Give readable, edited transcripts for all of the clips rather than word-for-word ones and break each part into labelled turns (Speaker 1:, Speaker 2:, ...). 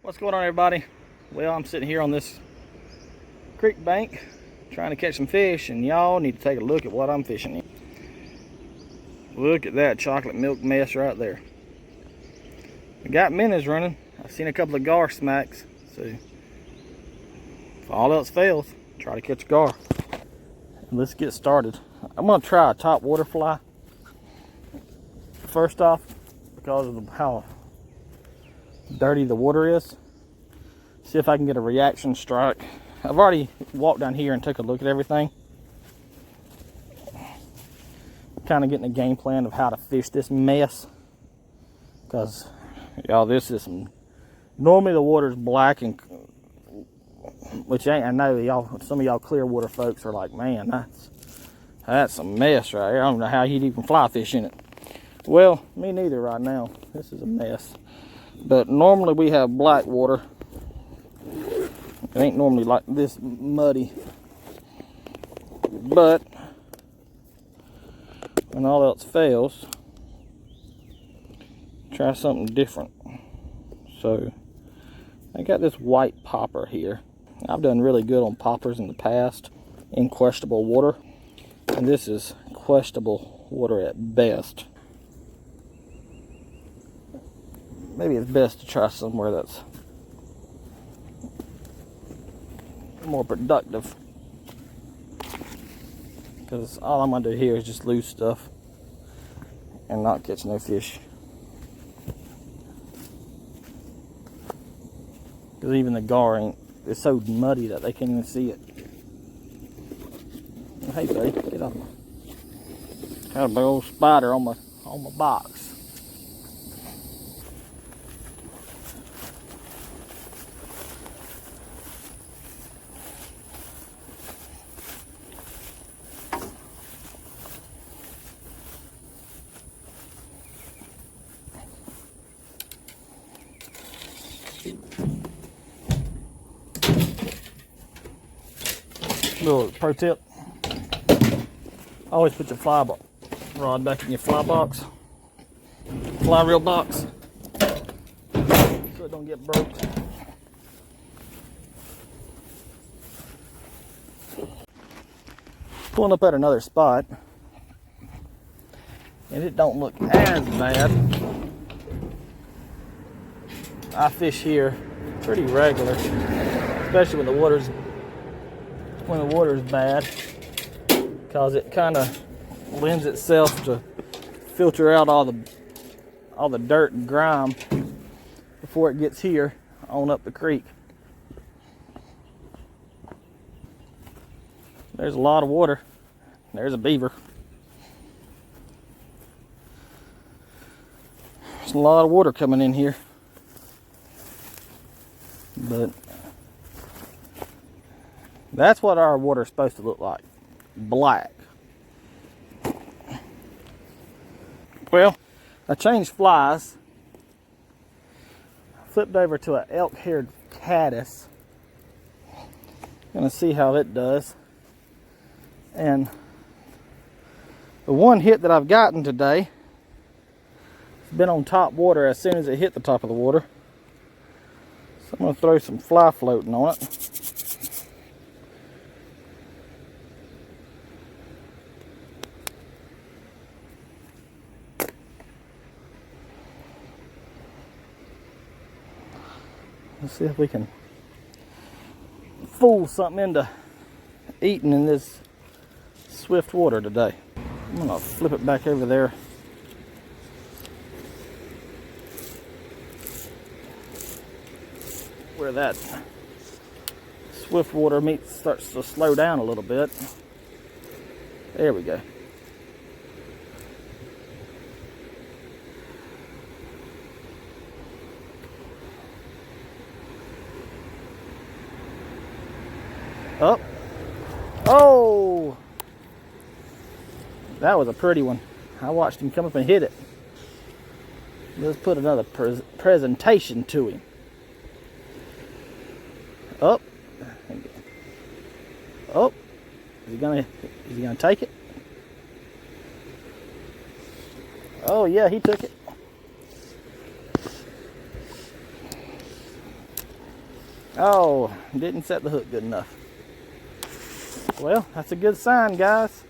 Speaker 1: What's going on, everybody? Well, I'm sitting here on this creek bank trying to catch some fish, and y'all need to take a look at what I'm fishing in. Look at that chocolate milk mess right there. I got minnows running. I've seen a couple of gar smacks, so if all else fails, try to catch a gar. Let's get started. I'm gonna try a top water fly first off because of how dirty the water is. See if I can get a reaction strike. I've already walked down here and took a look at everything. Kind of getting a game plan of how to fish this mess, because y'all, this is some, normally the water's black, and which ain't, I know y'all, some of y'all clear water folks are like, man, that's a mess right here. I don't know how you'd even fly fish in it. Well, me neither right now. This is a mess. But normally we have black water. It ain't normally like this muddy. But when all else fails, try something different. So I got this white popper here. I've done really good on poppers in the past in questionable water, and this is questionable water at best. Maybe it's best to try somewhere that's more productive, because all I'm gonna do here is just lose stuff and not catch no fish. Because even the gar ain't, it's so muddy that they can't even see it. Hey buddy, get off my, got a big old spider on my box. Little pro tip, always put your fly rod back in your fly reel box, so it don't get broke. Pulling up at another spot, and it don't look as bad. I fish here pretty regular, especially when the water's bad, because it kind of lends itself to filter out all the dirt and grime before it gets here on up the creek. There's a lot of water. There's a beaver. There's a lot of water coming in here, but that's what our water is supposed to look like, black. Well, I changed flies. Flipped over to an elk-haired caddis. Gonna see how it does. And the one hit that I've gotten today has been on top water as soon as it hit the top of the water. So I'm gonna throw some fly floating on it. Let's see if we can fool something into eating in this swift water today. I'm gonna flip it back over there. Where that swift water meat starts to slow down a little bit. There we go. Up. Oh, that was a pretty one. I watched him come up and hit it. Let's put another presentation to him. Up. Oh, is he gonna take it? Oh yeah, he took it. Oh, didn't set the hook good enough. Well, that's a good sign, guys.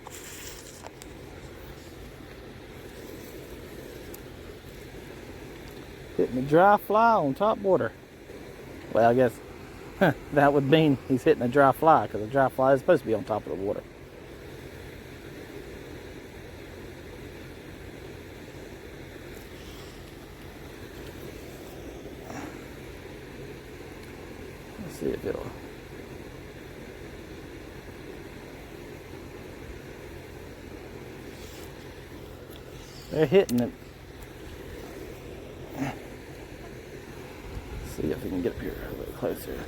Speaker 1: Hitting the dry fly on top water. Well, I guess that would mean he's hitting a dry fly, because a dry fly is supposed to be on top of the water. Let's see if it'll... They're hitting it. Let's see if we can get up here a little bit closer.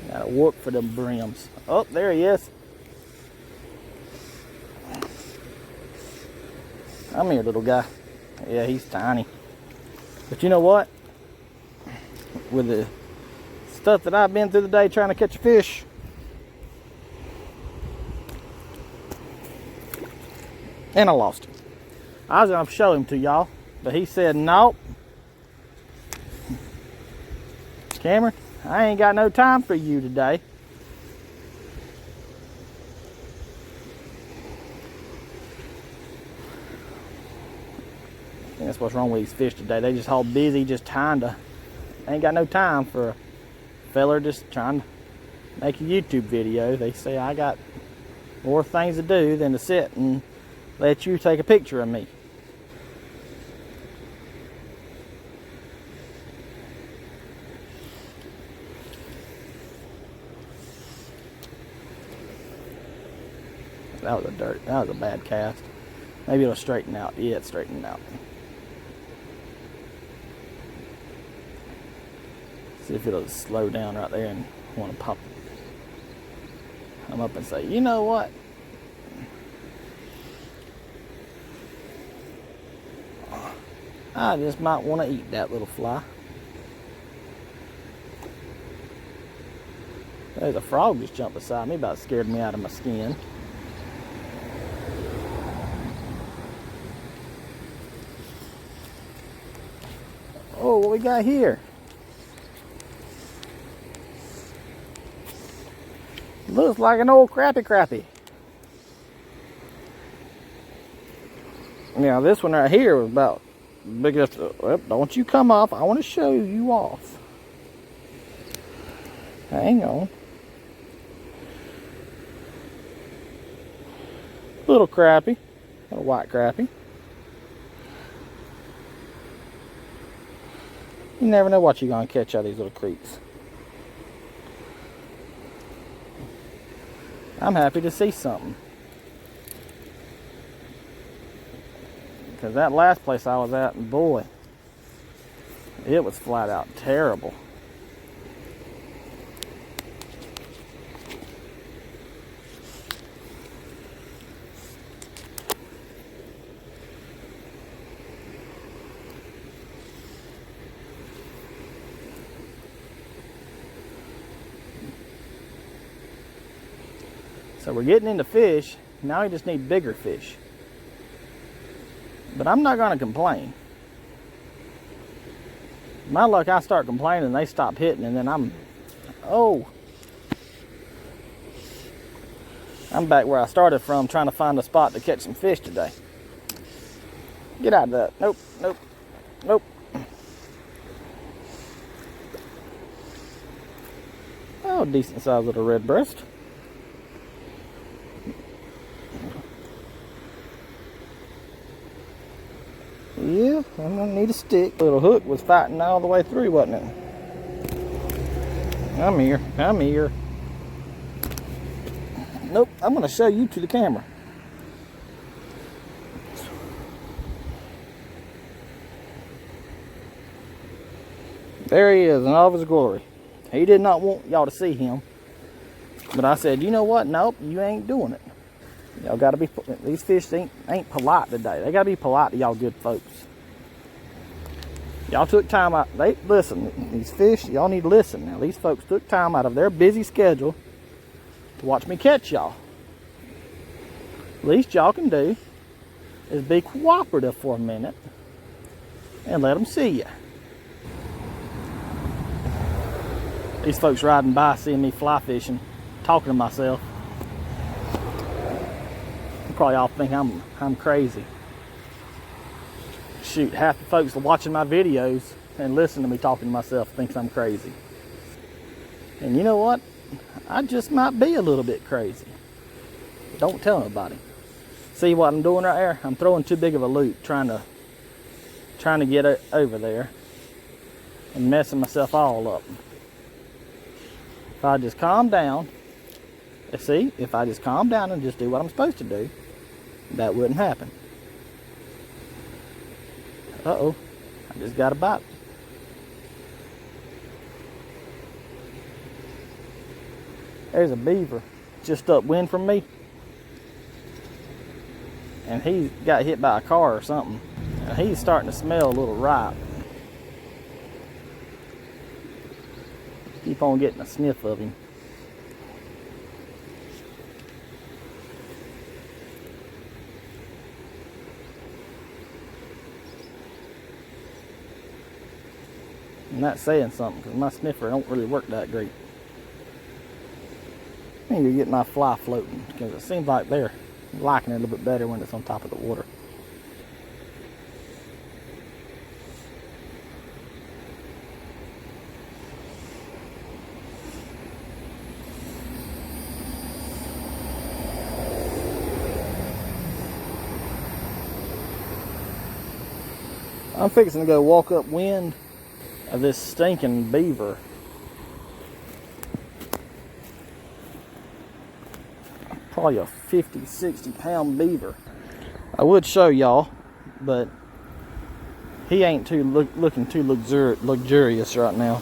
Speaker 1: Gotta work for them brims. Oh, there he is. Come here, little guy. Yeah, he's tiny. But you know what? With the stuff that I've been through the day trying to catch a fish, and I lost him. I was gonna show him to y'all, but he said nope. Cameron, I ain't got no time for you today. I think that's what's wrong with these fish today. They just all busy just trying to, ain't got no time for a feller just trying to make a YouTube video. They say I got more things to do than to sit and let you take a picture of me. That was a bad cast. Maybe it'll straighten out. Yeah, it's straightening out. See if it'll slow down right there and want to pop. Come up and say, you know what? I just might want to eat that little fly. There's a frog just jumped beside me, about scared me out of my skin. Oh, what we got here? Looks like an old crappie. Now this one right here was about big enough to, well, don't you come off. I want to show you off. Hang on. Little crappie. Little white crappie. You never know what you're going to catch out of these little creeks. I'm happy to see something. Because that last place I was at, boy, it was flat out terrible. So we're getting into fish. Now we just need bigger fish. But I'm not going to complain. My luck, I start complaining, they stop hitting, and then I'm back where I started from, trying to find a spot to catch some fish today. Get out of that. Nope. Oh, decent size little red breast. Yeah, I'm gonna need a stick. Little hook was fighting all the way through, wasn't it? Come here. Nope, I'm gonna show you to the camera. There he is in all of his glory. He did not want y'all to see him. But I said, you know what? Nope, you ain't doing it. Y'all gotta be, these fish ain't polite today. They gotta be polite to y'all good folks. Y'all took time out. Listen, these fish, y'all need to listen now. These folks took time out of their busy schedule to watch me catch y'all. Least y'all can do is be cooperative for a minute and let them see you. These folks riding by, seeing me fly fishing, talking to myself. Probably all think I'm crazy. Shoot, half the folks watching my videos and listening to me talking to myself thinks I'm crazy. And you know what? I just might be a little bit crazy. Don't tell nobody. See what I'm doing right there? I'm throwing too big of a loop, trying to get over there and messing myself all up. If I just calm down, see, if I just calm down and just do what I'm supposed to do, that wouldn't happen. Uh-oh, I just got a bite. There's a beaver just upwind from me. And he got hit by a car or something. And he's starting to smell a little ripe. Keep on getting a sniff of him. I'm not saying something because my sniffer don't really work that great. I need to get my fly floating because it seems like they're liking it a little bit better when it's on top of the water. I'm fixing to go walk upwind of this stinking beaver. Probably a 50, 60 pound beaver. I would show y'all, but he ain't looking too luxurious right now.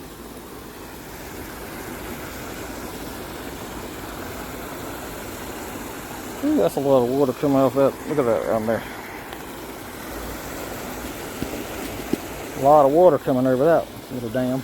Speaker 1: Ooh, that's a lot of water coming off that. Look at that down there. A lot of water coming over that little dam.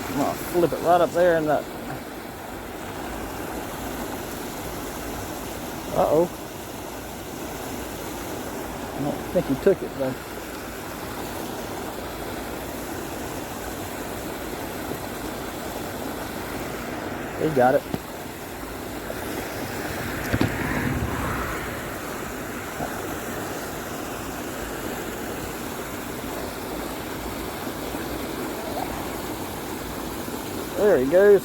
Speaker 1: I'm gonna flip it right up there in that. Uh-oh. I don't think he took it though. He got it. There he goes.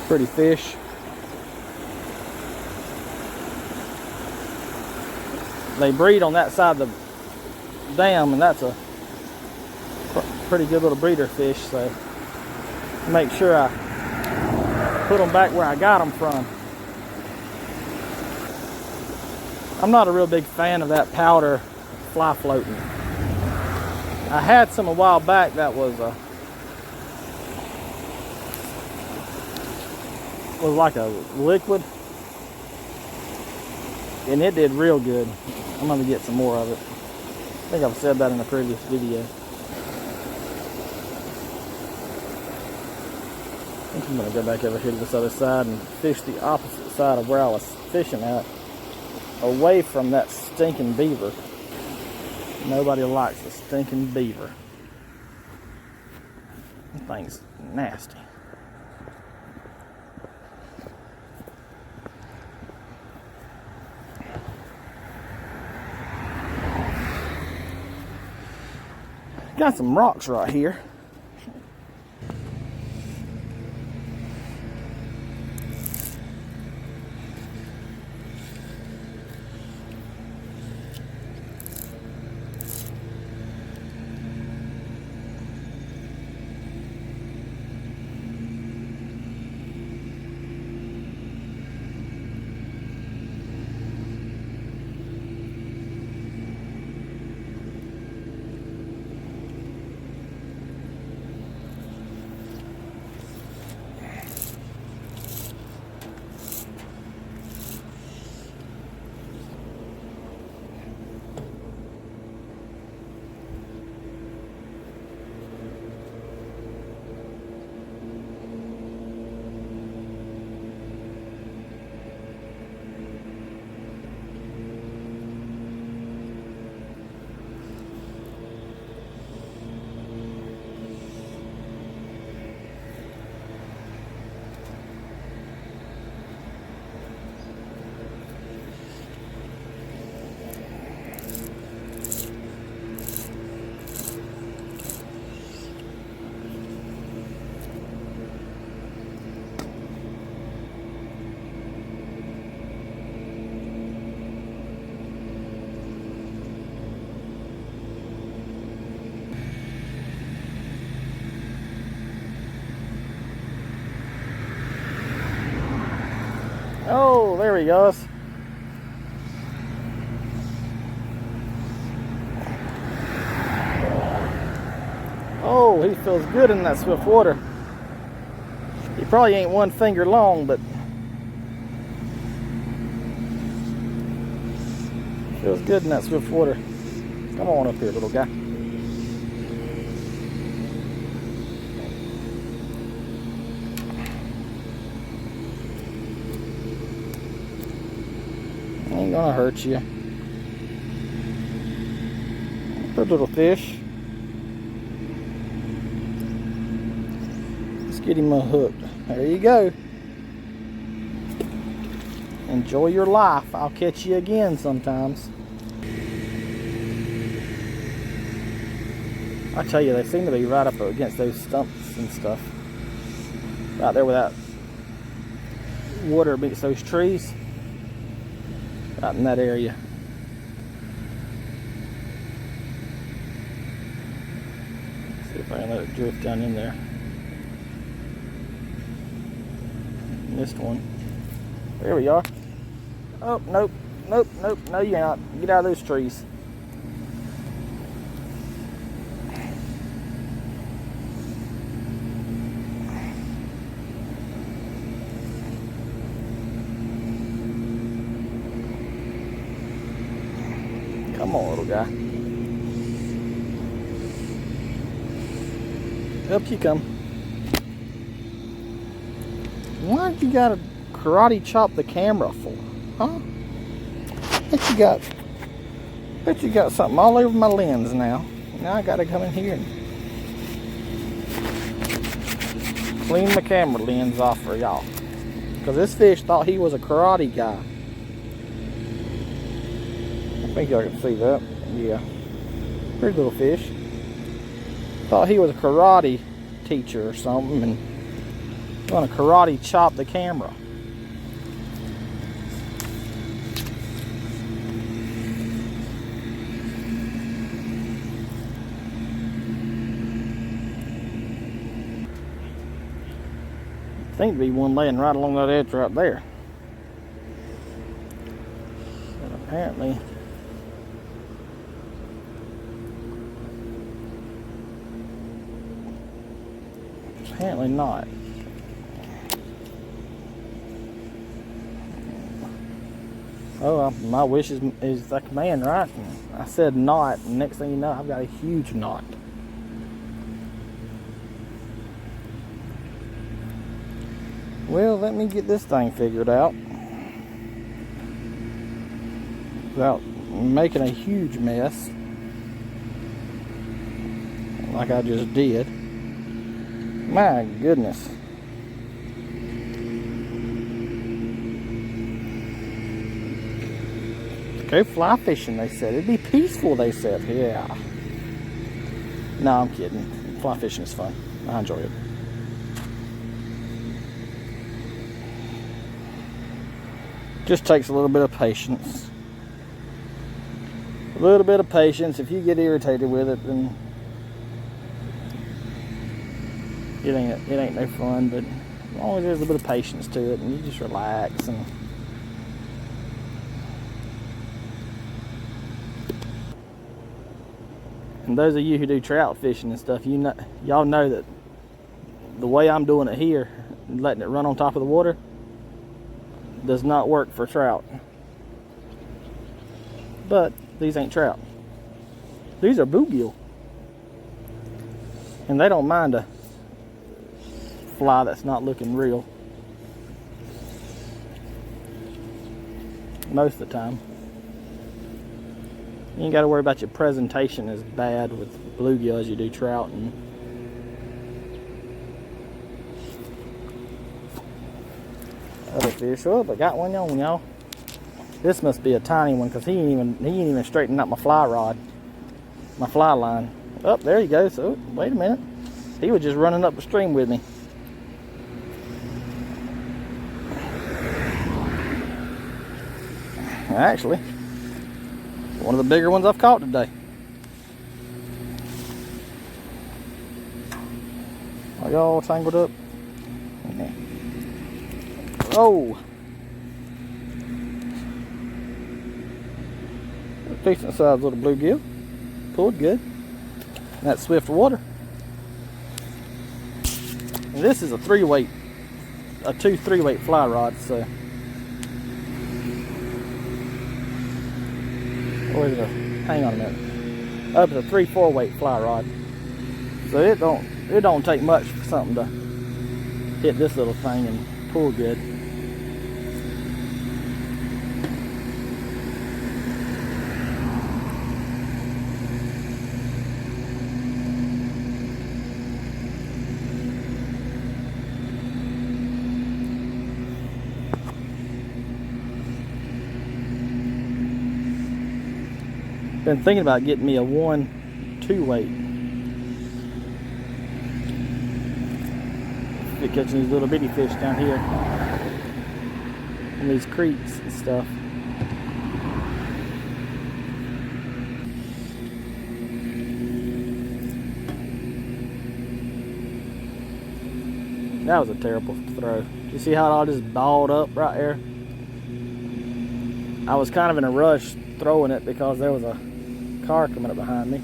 Speaker 1: Pretty fish. They breed on that side of the dam, and that's a pretty good little breeder fish, so make sure I put them back where I got them from. I'm not a real big fan of that powder fly floating. I had some a while back that was like a liquid, and it did real good. I'm gonna get some more of it. I think I've said that in a previous video. I think I'm gonna go back over here to this other side and fish the opposite side of where I was fishing at, away from that stinking beaver. Nobody likes a stinking beaver. That thing's nasty. got some rocks right here. Oh, there he goes. Oh, he feels good in that swift water. He probably ain't 1 finger long, but feels good in that swift water. Come on up here, little guy. Ain't gonna hurt you. Good little fish. Let's get him hooked. There you go. Enjoy your life. I'll catch you again sometimes. I tell you, they seem to be right up against those stumps and stuff. Right there where that water meets those trees. Right in that area. See if I can let it drift down in there. Missed one. There we are. Oh, nope, nope, nope, no you're not. Get out of those trees. Come on, little guy. Up you come. Why'd you gotta karate chop the camera for? Huh? Bet you got something all over my lens now. Now I gotta come in here and clean my camera lens off for y'all. Because this fish thought he was a karate guy. I think y'all can see that. Yeah. Pretty little fish. Thought he was a karate teacher or something and gonna karate chop the camera. Think to be one laying right along that edge right there. But apparently not. Oh, my wish is like a man, right? And I said not, and next thing you know, I've got a huge knot. Well, let me get this thing figured out without making a huge mess like I just did. My goodness. Go fly fishing, they said. It'd be peaceful, they said. Yeah. No, I'm kidding. Fly fishing is fun. I enjoy it. Just takes a little bit of patience. A little bit of patience. If you get irritated with it, then it ain't no fun. But as long as there's a bit of patience to it, and you just relax and those of you who do trout fishing and stuff, y'all know that the way I'm doing it here, letting it run on top of the water, does not work for trout. But these ain't trout. These are bluegill. And they don't mind a fly that's not looking real. Most of the time. You ain't got to worry about your presentation as bad with bluegill as you do trout. And other fish. Oh, I got one on, y'all. This must be a tiny one because he ain't even straightening out my fly rod, my fly line. Oh, there he goes. Oh, wait a minute. He was just running up the stream with me. Actually, one of the bigger ones I've caught today. Are y'all tangled up? Okay. Oh! Decent sized little bluegill. Pulled good. That's swift water. And this is a 3-weight, a 2 3-weight fly rod, so. Or is it a, hang on a minute. Up to a 3 4-weight fly rod. So it don't take much for something to hit this little thing and pull good. Been thinking about getting me a 1 2 weight. Been catching these little bitty fish down here in these creeks and stuff. That was a terrible throw. You see how it all just balled up right there? I was kind of in a rush throwing it because there was a car coming up behind me.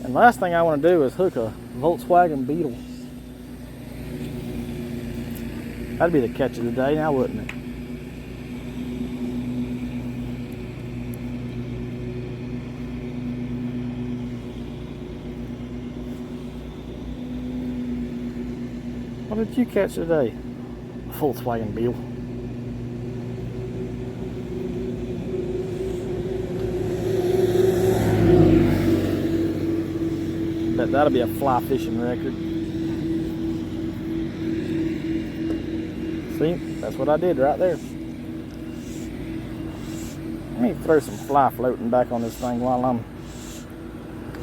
Speaker 1: And last thing I want to do is hook a Volkswagen Beetle. That'd be the catch of the day now, wouldn't it? What did you catch today? A Volkswagen Beetle. Bet that'll be a fly fishing record. See, that's what I did right there. Let me throw some fly floating back on this thing while I'm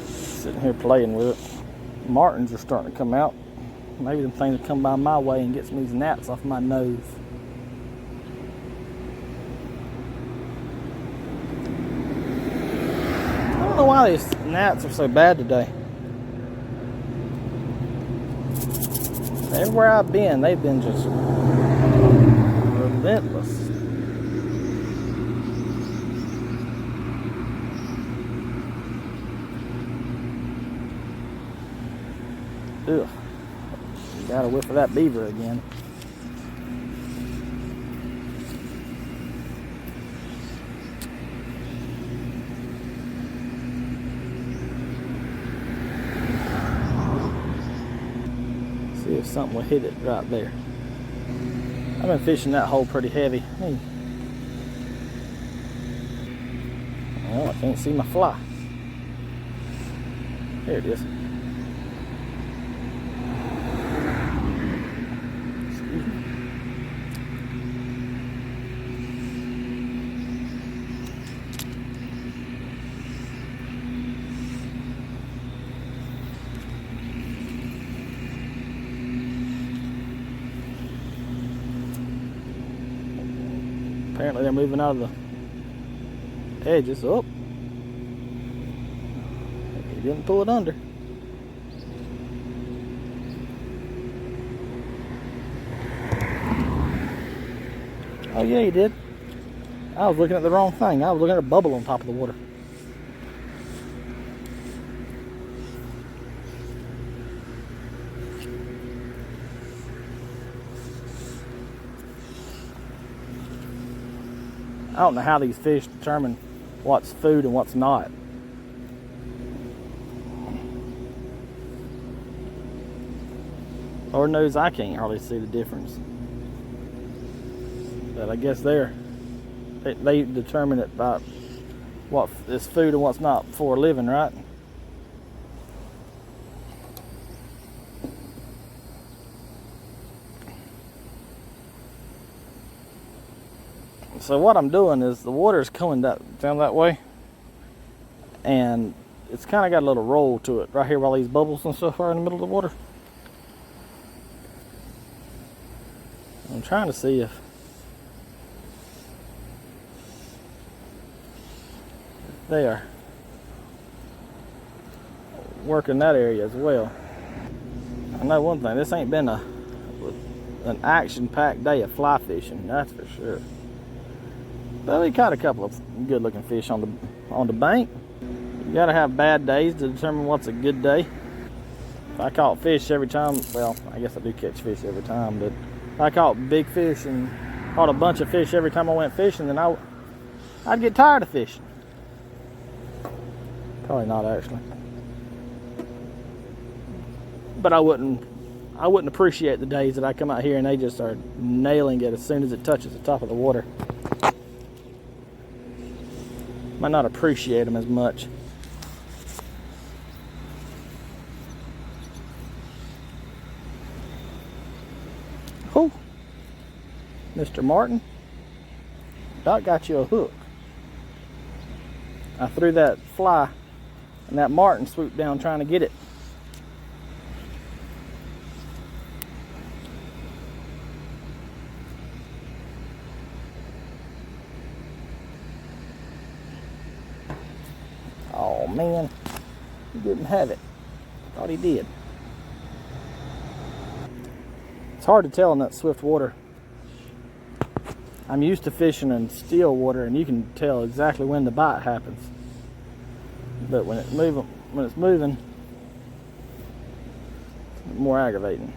Speaker 1: sitting here playing with it. Martins are starting to come out. Maybe them things will come by my way and get some of these gnats off my nose. I don't know why these gnats are so bad today. Everywhere I've been, they've been just relentless. Ugh. Got a whiff of that beaver again. See if something will hit it right there. I've been fishing that hole pretty heavy. Hey. Well, I can't see my fly. There it is. Apparently they're moving out of the edges. Oh, he didn't pull it under. Oh yeah, he did. I was looking at the wrong thing. I was looking at a bubble on top of the water. I don't know how these fish determine what's food and what's not. Lord knows I can't hardly see the difference. But I guess they determine it by what is food and what's not for a living, right? So what I'm doing is the water's coming down that way, and it's kind of got a little roll to it right here where all these bubbles and stuff are in the middle of the water. I'm trying to see if they are working that area as well. I know one thing, this ain't been an action-packed day of fly fishing, that's for sure. But we caught a couple of good-looking fish on the bank. You gotta have bad days to determine what's a good day. If I caught fish every time, well, I guess I do catch fish every time, but if I caught big fish and caught a bunch of fish every time I went fishing, then I'd get tired of fishing. Probably not, actually. But I wouldn't appreciate the days that I come out here and they just are nailing it as soon as it touches the top of the water. Might not appreciate them as much. Oh, Mr. Martin, Doc got you a hook. I threw that fly and that martin swooped down trying to get it. Oh man, he didn't have it. Thought he did. It's hard to tell in that swift water. I'm used to fishing in still water and you can tell exactly when the bite happens. But when it's moving, it's more aggravating.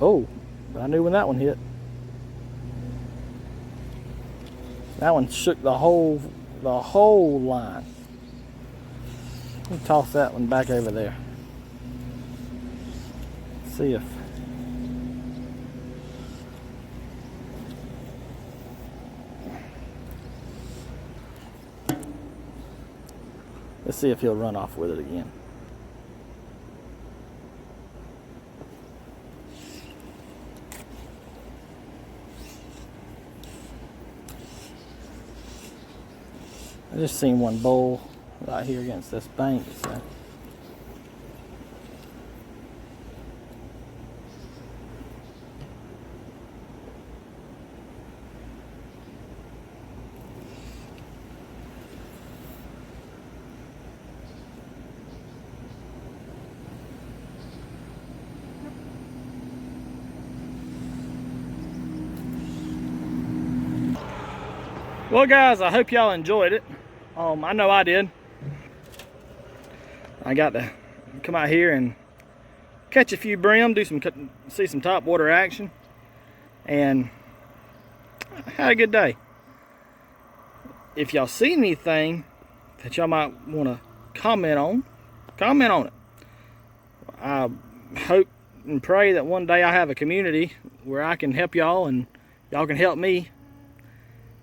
Speaker 1: Oh, but I knew when that one hit. That one shook the whole line. Let me toss that one back over there. See if let's see if he'll run off with it again. I just seen one bowl right here against this bank. So. Well guys, I hope y'all enjoyed it. I know I did. I got to come out here and catch a few brim, see some top water action, and I had a good day. If y'all see anything that y'all might want to comment on it. I hope and pray that one day I have a community where I can help y'all and y'all can help me,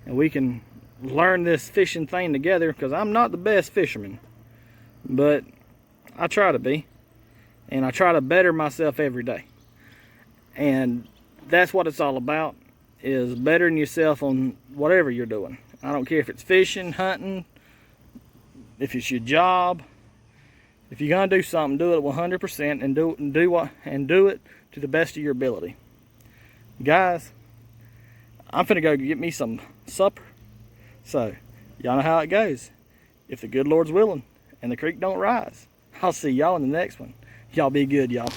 Speaker 1: and we can learn this fishing thing together, because I'm not the best fisherman, but I try to be, and I try to better myself every day. And that's what it's all about, is bettering yourself on whatever you're doing. I don't care if it's fishing, hunting, if it's your job. If you're gonna do something, do it 100% and do it to the best of your ability. Guys, I'm finna go get me some supper. So, y'all know how it goes. If the good Lord's willing and the creek don't rise, I'll see y'all in the next one. Y'all be good, y'all.